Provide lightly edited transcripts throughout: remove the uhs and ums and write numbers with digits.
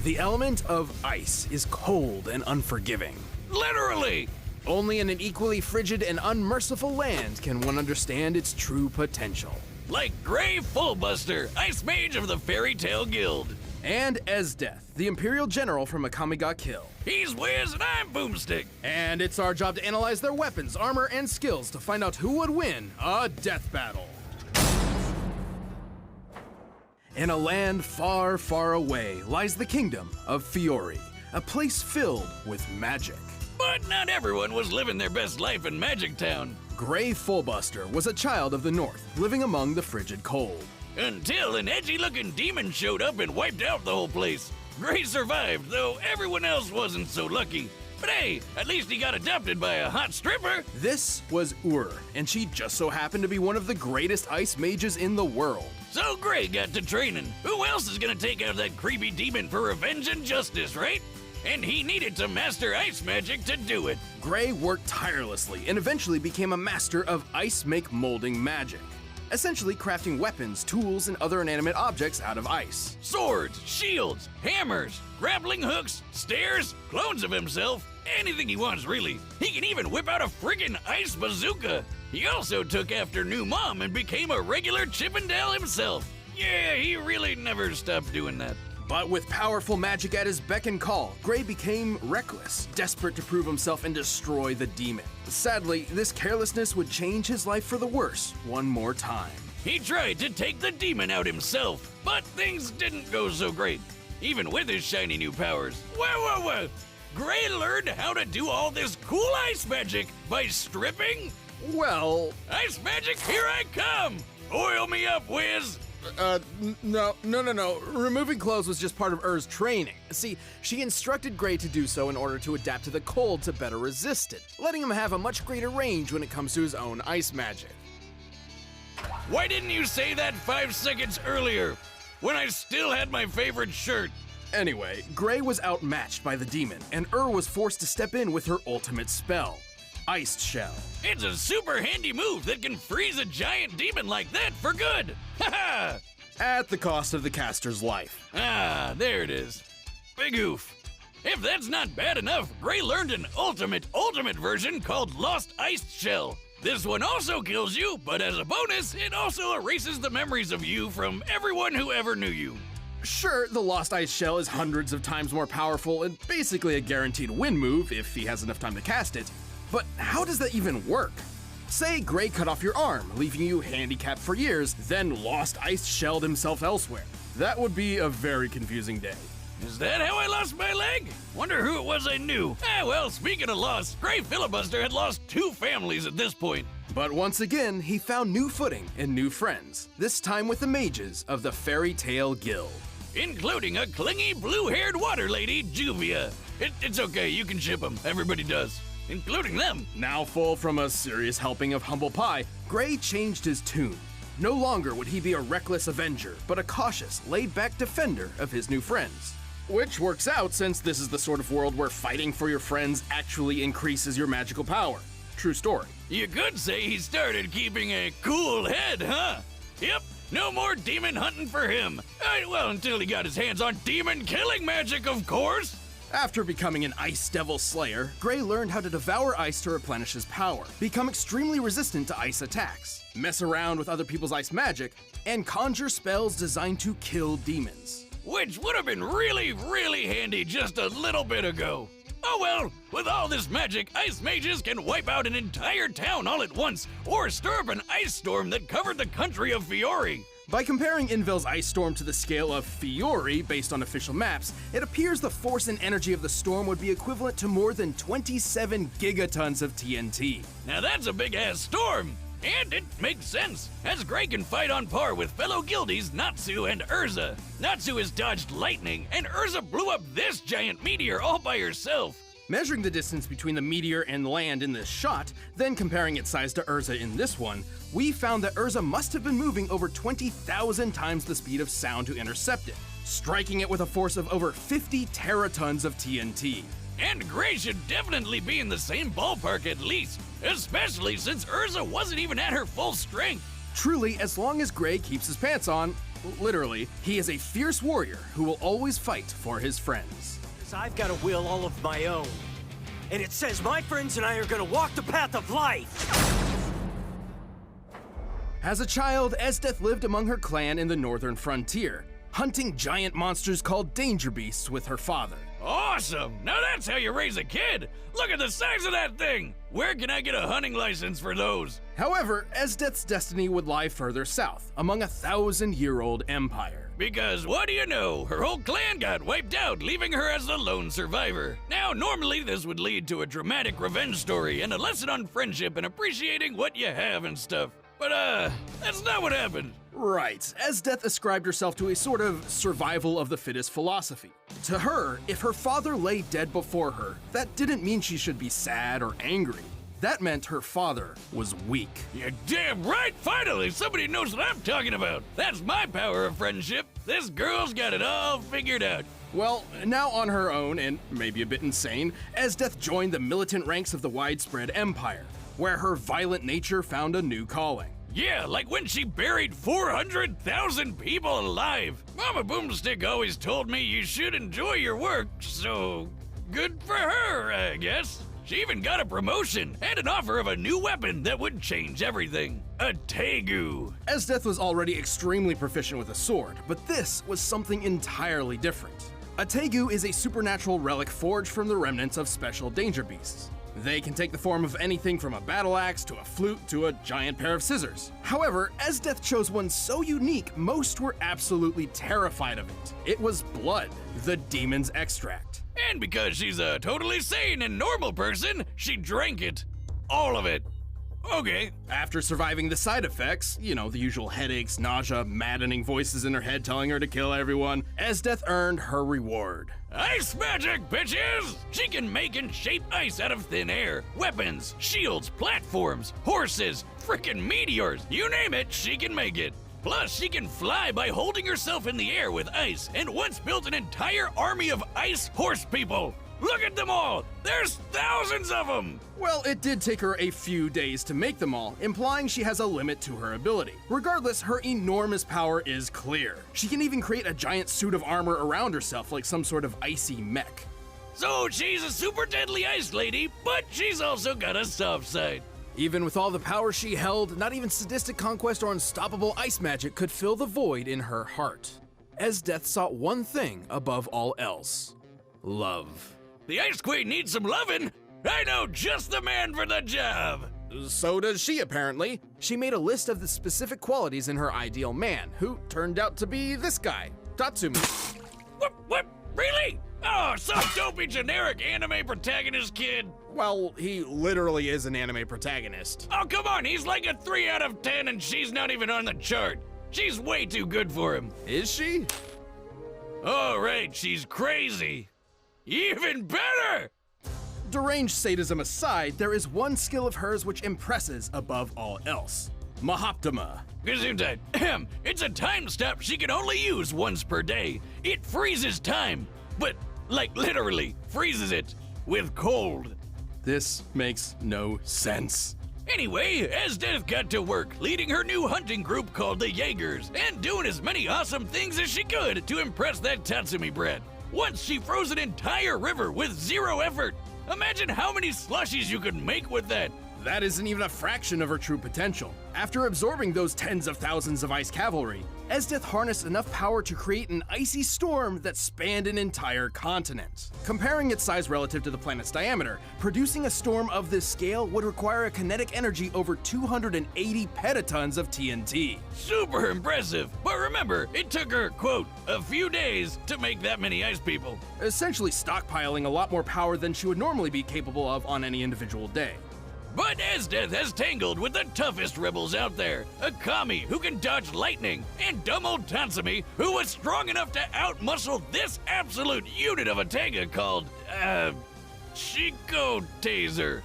The element of ice is cold and unforgiving. Literally! Only in an equally frigid and unmerciful land can one understand its true potential. Like Grey Fullbuster, Ice Mage of the Fairy Tale Guild. And Esdeath, the Imperial General from Akame ga Kill. He's Wiz and I'm Boomstick. And it's our job to analyze their weapons, armor, and skills to find out who would win a death battle. In a land far, far away lies the kingdom of Fiori, a place filled with magic. But not everyone was living their best life in Magic Town. Grey Fullbuster was a child of the north, living among the frigid cold. Until an edgy-looking demon showed up and wiped out the whole place. Grey survived, though everyone else wasn't so lucky. But hey, at least he got adopted by a hot stripper. This was and she just so happened to be one of the greatest ice mages in the world. So Grey got to training. Who else is gonna take out that creepy demon for revenge and justice, right? And he needed to master ice magic to do it. Grey worked tirelessly and eventually became a master of ice make molding magic, essentially crafting weapons, tools, and other inanimate objects out of ice. Swords, shields, hammers, grappling hooks, stairs, clones of himself, anything he wants really. He can even whip out a friggin' ice bazooka. He also took after new mom and became a regular Chippendale himself. Yeah, he really never stopped doing that. But with powerful magic at his beck and call, Grey became reckless, desperate to prove himself and destroy the demon. Sadly, this carelessness would change his life for the worse one more time. He tried to take the demon out himself, but things didn't go so great, even with his shiny new powers. Whoa! Grey learned how to do all this cool ice magic by stripping? Well, ice magic, here I come! Oil me up, Wiz! No. Removing clothes was just part of training. See, she instructed Grey to do so in order to adapt to the cold to better resist it, letting him have a much greater range when it comes to his own ice magic. Why didn't you say that 5 seconds earlier, when I still had my favorite shirt? Anyway, Grey was outmatched by the demon, and was forced to step in with her ultimate spell, Iced Shell. It's a super handy move that can freeze a giant demon like that for good! Haha! At the cost of the caster's life. Ah, there it is. Big oof. If that's not bad enough, Grey learned an ultimate version called Lost Iced Shell. This one also kills you, but as a bonus, it also erases the memories of you from everyone who ever knew you. Sure, the Lost Ice Shell is hundreds of times more powerful and basically a guaranteed win move if he has enough time to cast it. But how does that even work? Say Grey cut off your arm, leaving you handicapped for years, then Lost Ice Shelled himself elsewhere. That would be a very confusing day. Is that how I lost my leg? Wonder who it was I knew. Well, speaking of loss, Grey Filibuster had lost 2 families at this point. But once again, he found new footing and new friends, this time with the mages of the Fairy Tale Guild. Including a clingy blue-haired water lady, Juvia. It's okay, you can ship them, everybody does. Including them. Now full from a serious helping of humble pie, Grey changed his tune. No longer would he be a reckless avenger, but a cautious, laid-back defender of his new friends. Which works out since this is the sort of world where fighting for your friends actually increases your magical power. True story. You could say he started keeping a cool head, huh? Yep, no more demon hunting for him. Well, until he got his hands on demon killing magic, of course. After becoming an Ice Devil Slayer, Grey learned how to devour ice to replenish his power, become extremely resistant to ice attacks, mess around with other people's ice magic, and conjure spells designed to kill demons. Which would have been really handy just a little bit ago. Oh well, with all this magic, ice mages can wipe out an entire town all at once, or stir up an ice storm that covered the country of Fiori. By comparing Invel's ice storm to the scale of Fiori based on official maps, it appears the force and energy of the storm would be equivalent to more than 27 gigatons of TNT. Now that's a big-ass storm! And it makes sense, as Grey can fight on par with fellow guildies Natsu and Urza. Natsu has dodged lightning, and Urza blew up this giant meteor all by herself. Measuring the distance between the meteor and land in this shot, then comparing its size to Urza in this one, we found that Urza must have been moving over 20,000 times the speed of sound to intercept it, striking it with a force of over 50 teratons of TNT. And Grey should definitely be in the same ballpark at least, especially since Urza wasn't even at her full strength. Truly, as long as Grey keeps his pants on, Literally, he is a fierce warrior who will always fight for his friends. Because I've got a will all of my own. And it says my friends and I are gonna walk the path of life! As a child, Esdeath lived among her clan in the northern frontier, hunting giant monsters called danger beasts with her father. Awesome! Now that's how you raise a kid! Look at the size of that thing! Where can I get a hunting license for those? However, Esdeath's destiny would lie further south, among a 1,000-year-old empire. Because what do you know? Her whole clan got wiped out, leaving her as the lone survivor. Now, normally this would lead to a dramatic revenge story and a lesson on friendship and appreciating what you have and stuff. But, that's not what happened. Right, Esdeath ascribed herself to a sort of survival of the fittest philosophy. To her, if her father lay dead before her, that didn't mean she should be sad or angry. That meant her father was weak. You're damn right! Finally, somebody knows what I'm talking about! That's my power of friendship! This girl's got it all figured out! Well, now on her own, and maybe a bit insane, Esdeath joined the militant ranks of the widespread empire, where her violent nature found a new calling. Yeah, like when she buried 400,000 people alive! Mama Boomstick always told me you should enjoy your work, so good for her, I guess. She even got a promotion and an offer of a new weapon that would change everything. A Tegu. Esdeath was already extremely proficient with a sword, but this was something entirely different. A Tegu is a supernatural relic forged from the remnants of special danger beasts. They can take the form of anything from a battle axe to a flute to a giant pair of scissors. However, Esdeath chose one so unique, most were absolutely terrified of it. It was blood, the demon's extract. And because she's a totally sane and normal person, she drank it. All of it. Okay. After surviving the side effects, you know, the usual headaches, nausea, maddening voices in her head telling her to kill everyone, Esdeath earned her reward. Ice magic, bitches! She can make and shape ice out of thin air. Weapons, shields, platforms, horses, frickin' meteors. You name it, she can make it. Plus, she can fly by holding herself in the air with ice, and once built an entire army of ice horse people. Look at them all! There's thousands of them! Well, it did take her a few days to make them all, implying she has a limit to her ability. Regardless, her enormous power is clear. She can even create a giant suit of armor around herself like some sort of icy mech. So she's a super deadly ice lady, but she's also got a soft side. Even with all the power she held, not even sadistic conquest or unstoppable ice magic could fill the void in her heart. Esdeath sought one thing above all else: love. The Ice Queen needs some lovin'. I know just the man for the job. So does she, apparently. She made a list of the specific qualities in her ideal man, who turned out to be this guy, Tatsumi. What? Really? Oh, some dopey generic anime protagonist kid. Well, he literally is an anime protagonist. Oh, come on, he's like a 3 out of 10 and she's not even on the chart. She's way too good for him. Is she? Oh, right, she's crazy. Even better! Deranged sadism aside, there is one skill of hers which impresses above all else: Mahoptima. Gesundheit. It's a time stop she can only use once per day. It freezes time, but like literally freezes it with cold. This makes no sense. Anyway, Esdeath got to work, leading her new hunting group called the Jaegers, and doing as many awesome things as she could to impress that Tatsumi brat. Once she froze an entire river with 0 effort. Imagine how many slushies you could make with that. That isn't even a fraction of her true potential. After absorbing those tens of thousands of ice cavalry, Esdeath harnessed enough power to create an icy storm that spanned an entire continent. Comparing its size relative to the planet's diameter, producing a storm of this scale would require a kinetic energy over 280 petatons of TNT. Super impressive, but remember, it took her, quote, a few days to make that many ice people. Essentially stockpiling a lot more power than she would normally be capable of on any individual day. But Esdeath has tangled with the toughest rebels out there. A Kami who can dodge lightning, and dumb old Tatsumi who was strong enough to outmuscle this absolute unit of a Tega called, Chico Taser.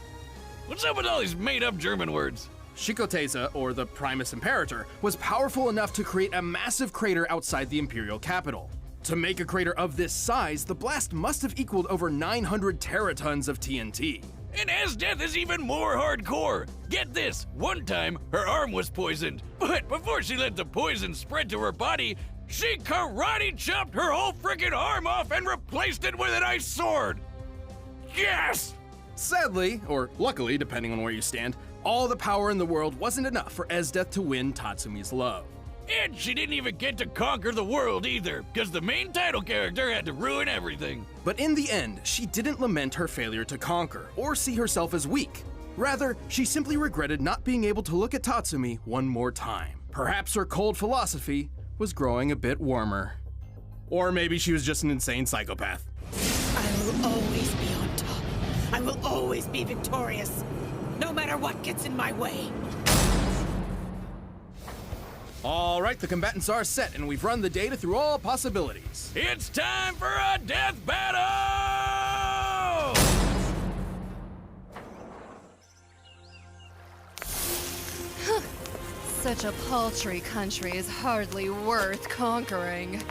What's up with all these made-up German words? Shikoteza, or the Primus Imperator, was powerful enough to create a massive crater outside the imperial capital. To make a crater of this size, the blast must have equaled over 900 teratons of TNT. And Esdeath is even more hardcore. Get this, one time her arm was poisoned, but before she let the poison spread to her body, she karate chopped her whole freaking arm off and replaced it with an ice sword. Yes! Sadly, or luckily, depending on where you stand, all the power in the world wasn't enough for Esdeath to win Tatsumi's love. And she didn't even get to conquer the world either, because the main title character had to ruin everything. But in the end, she didn't lament her failure to conquer, or see herself as weak. Rather, she simply regretted not being able to look at Tatsumi one more time. Perhaps her cold philosophy was growing a bit warmer. Or maybe she was just an insane psychopath. I will always be on top. I will always be victorious, no matter what gets in my way. All right, the combatants are set, and we've run the data through all possibilities. It's time for a death battle! Such a paltry country is hardly worth conquering.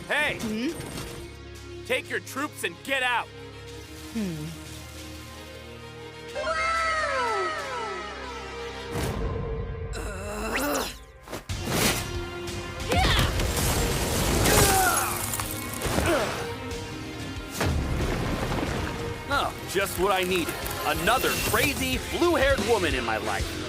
Hey! Take your troops and get out! Oh, just what I needed. Another crazy, blue-haired woman in my life.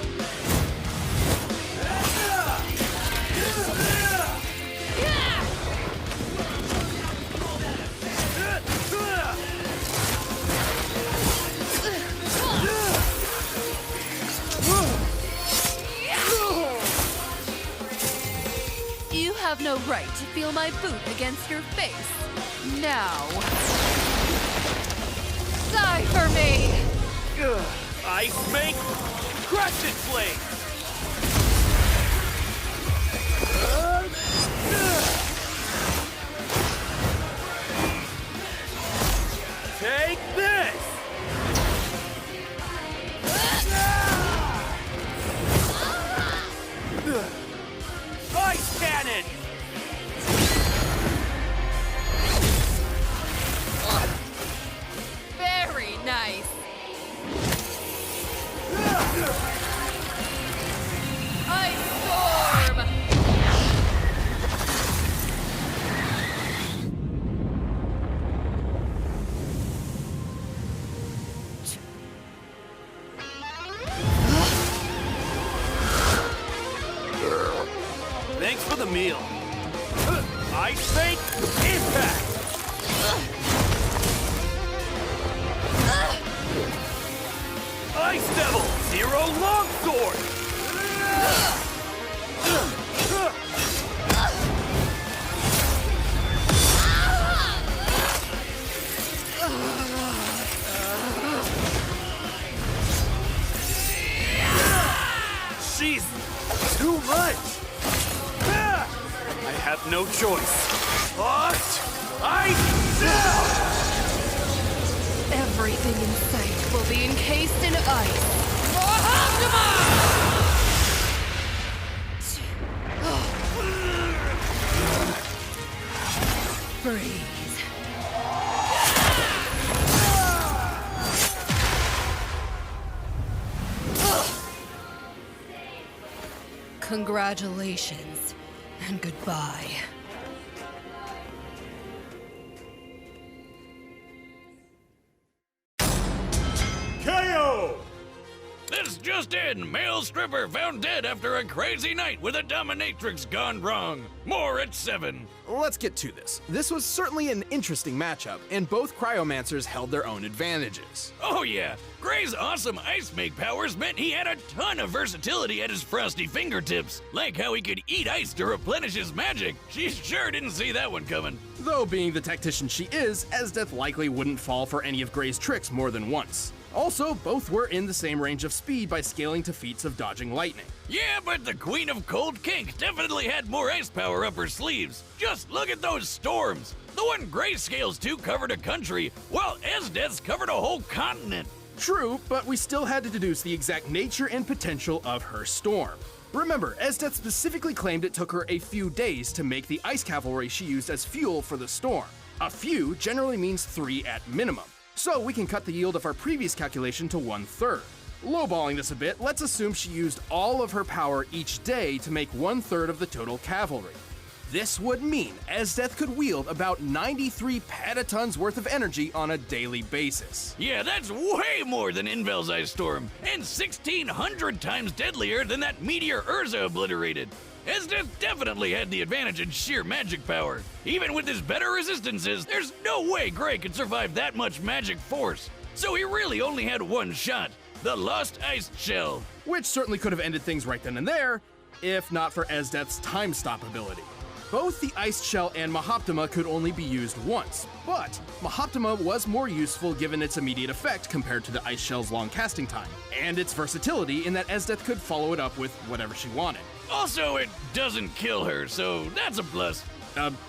You have no right to feel my boot against your face. Now, die for me! Ice make, crescent flame! Take this! Ice cannon! Very nice. Ice storm! Thanks for the meal. Ice fake, impact! Ice Devil, Zero Longsword! She's too much! I have no choice. Ice down! Everything in sight will be encased in ice. Freeze. Congratulations and goodbye. KO! This just in, male stripper found dead after a crazy night with a dominatrix gone wrong. More at 7. Let's get to this. This was certainly an interesting matchup, and both cryomancers held their own advantages. Oh yeah, Gray's awesome ice make powers meant he had a ton of versatility at his frosty fingertips. Like how he could eat ice to replenish his magic. She sure didn't see that one coming. Though being the tactician she is, Esdeath likely wouldn't fall for any of Gray's tricks more than once. Also, both were in the same range of speed by scaling to feats of dodging lightning. Yeah, but the Queen of Cold Kink definitely had more ice power up her sleeves. Just look at those storms. The one Gray scales to covered a country, while Esdeath's covered a whole continent. True, but we still had to deduce the exact nature and potential of her storm. Remember, Esdeath specifically claimed it took her a few days to make the ice cavalry she used as fuel for the storm. A few generally means 3 at minimum, so we can cut the yield of our previous calculation to 1/3. Lowballing this a bit, let's assume she used all of her power each day to make 1/3 of the total cavalry. This would mean Esdeath could wield about 93 petatons worth of energy on a daily basis. Yeah, that's way more than Invel's Ice Storm, and 1,600 times deadlier than that meteor Urza obliterated. Esdeath definitely had the advantage in sheer magic power. Even with his better resistances, there's no way Gray could survive that much magic force. So he really only had one shot, the Lost Ice Shell. Which certainly could have ended things right then and there, if not for Esdeath's time stop ability. Both the Ice Shell and Mahoptima could only be used once, but Mahoptima was more useful given its immediate effect compared to the Ice Shell's long casting time, and its versatility in that Esdeath could follow it up with whatever she wanted. Also, it doesn't kill her, so that's a plus.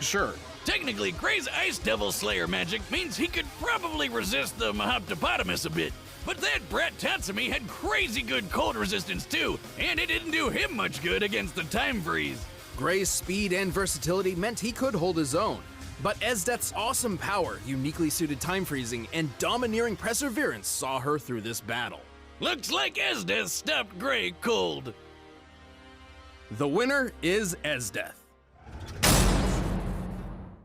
Sure. Technically, Gray's Ice Devil Slayer magic means he could probably resist the Mahoptopotamus a bit. But that brat Tatsumi had crazy good cold resistance too, and it didn't do him much good against the time freeze. Gray's speed and versatility meant he could hold his own, but Esdeath's awesome power, uniquely suited time freezing, and domineering perseverance saw her through this battle. Looks like Esdeath stopped Gray cold. The winner is Esdeath.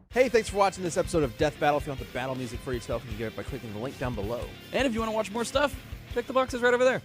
Hey, thanks for watching this episode of Death Battle. If you want the battle music for yourself, you can get it by clicking the link down below. And if you want to watch more stuff, check the boxes right over there.